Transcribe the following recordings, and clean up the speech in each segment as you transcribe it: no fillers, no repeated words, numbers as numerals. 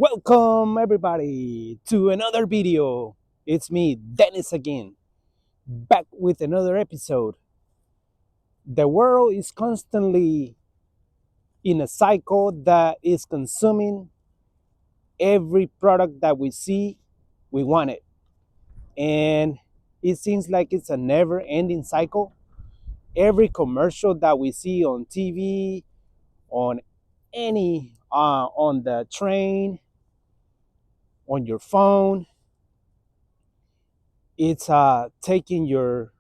Welcome everybody to another video. It's me, Dennis again, back with another episode. The world is constantly in a cycle that is consuming every product that we see, we want it. And it seems like it's a never ending cycle. Every commercial that we see on TV, on on the train, on your phone, it's taking your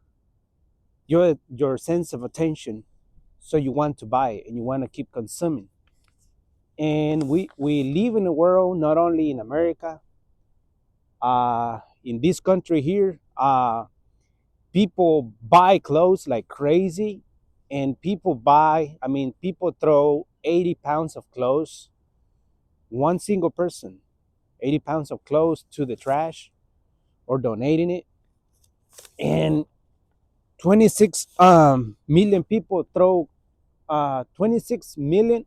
sense of attention, so you want to buy it and you want to keep consuming. And we live in a world, not only in America, in this country here, people buy clothes like crazy. And people throw 80 pounds of clothes, one single person, 80 pounds of clothes to the trash or donating it. And 26 million people throw 26 million,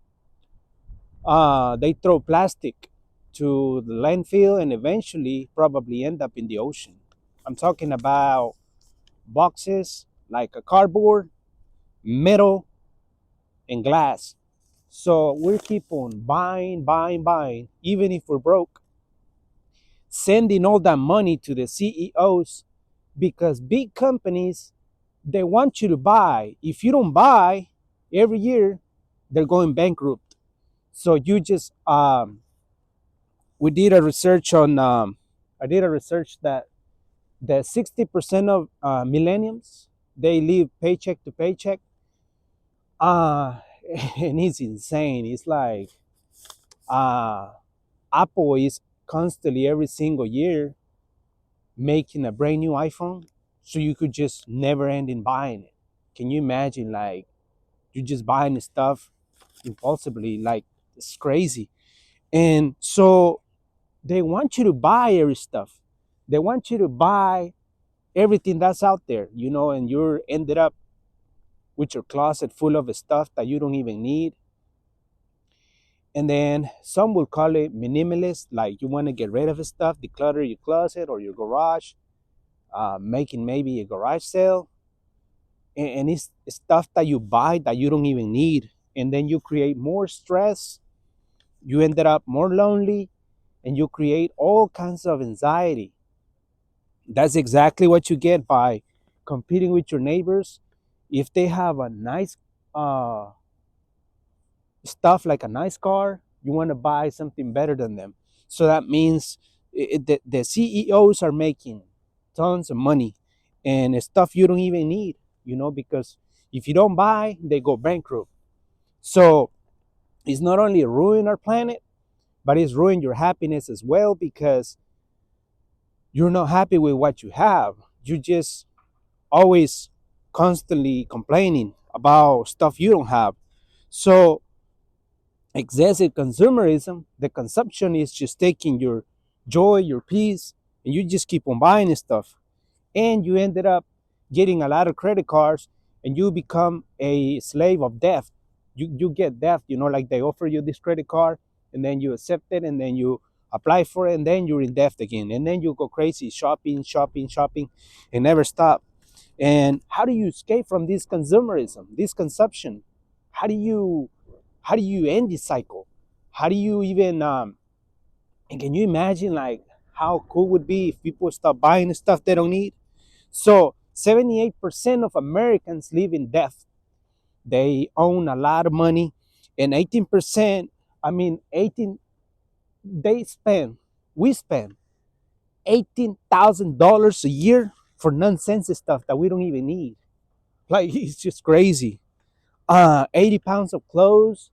they throw plastic to the landfill and eventually probably end up in the ocean. I'm talking about boxes like a cardboard, metal, and glass. So we keep on buying, even if we're broke, sending all that money to the CEOs, because big companies, they want you to buy. If you don't buy every year, they're going bankrupt. So you just we did a research on I did a research that the 60% of millennials, they live paycheck to paycheck. uh and it's insane. It's like uh Apple is constantly every single year making a brand new iPhone, so you could just never end in buying it. Can you imagine, like, you just buying stuff impulsively? Like, it's crazy. And so they want you to buy every stuff. They want you to buy everything that's out there, and you're ended up with your closet full of stuff that you don't even need. And then some will call it minimalist, like you want to get rid of stuff, declutter your closet or your garage, making maybe a garage sale. And it's stuff that you buy that you don't even need. And then you create more stress, you ended up more lonely, and you create all kinds of anxiety. That's exactly what you get by competing with your neighbors. If they have a nice uh, stuff like a nice car, you want to buy something better than them. So that means the CEOs are making tons of money and stuff you don't even need, because if you don't buy, they go bankrupt. So it's not only ruin our planet, but it's ruin your happiness as well, because you're not happy with what you have. You just always constantly complaining about stuff you don't have. So excessive consumerism, the consumption is just taking your joy, your peace, and you just keep on buying stuff. And you ended up getting a lot of credit cards, and you become a slave of debt. You get debt, like they offer you this credit card, and then you accept it, and then you apply for it, and then you're in debt again. And then you go crazy shopping, and never stop. And how do you escape from this consumerism, this consumption? How do you end this cycle? How do you even and can you imagine, like, how cool would be if people stop buying stuff they don't need? So 78% of Americans live in debt. They own a lot of money. And 18%, 18, they spend we spend $18,000 a year for nonsense stuff that we don't even need. Like, it's just crazy. 80 pounds of clothes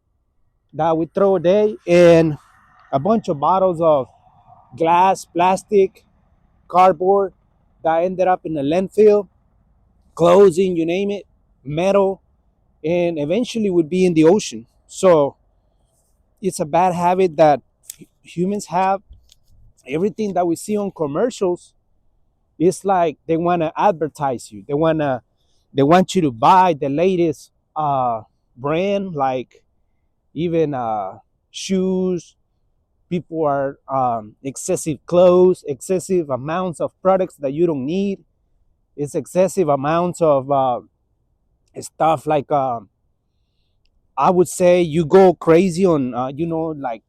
that we throw a day, and a bunch of bottles of glass, plastic, cardboard that ended up in the landfill, clothing, you name it, metal, and eventually would be in the ocean. So it's a bad habit that humans have. Everything that we see on commercials, it's like they want to advertise you. They want you to buy the latest brand, like even shoes, People are excessive clothes, excessive amounts of products that you don't need. It's excessive amounts of stuff like I would say you go crazy on like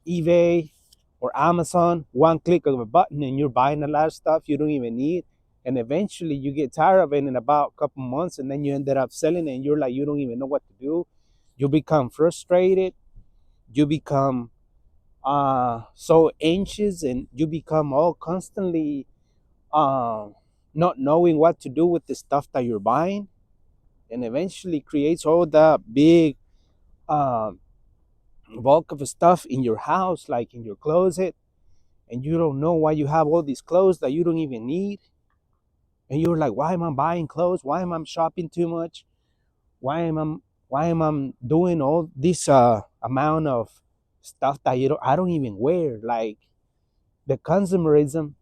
eBay or Amazon. One click of a button and you're buying a lot of stuff you don't even need. And eventually you get tired of it in about a couple months, and then you ended up selling it and you're like, you don't even know what to do. You become frustrated. You become so anxious, and you become all constantly uh, not knowing what to do with the stuff that you're buying, and eventually creates all that big uh, bulk of stuff in your house, like in your closet, and you don't know why you have all these clothes that you don't even need. And you're like, why am I buying clothes? Why am I shopping too much? Why am I doing all this amount of stuff that I don't even wear? Like the consumerism, the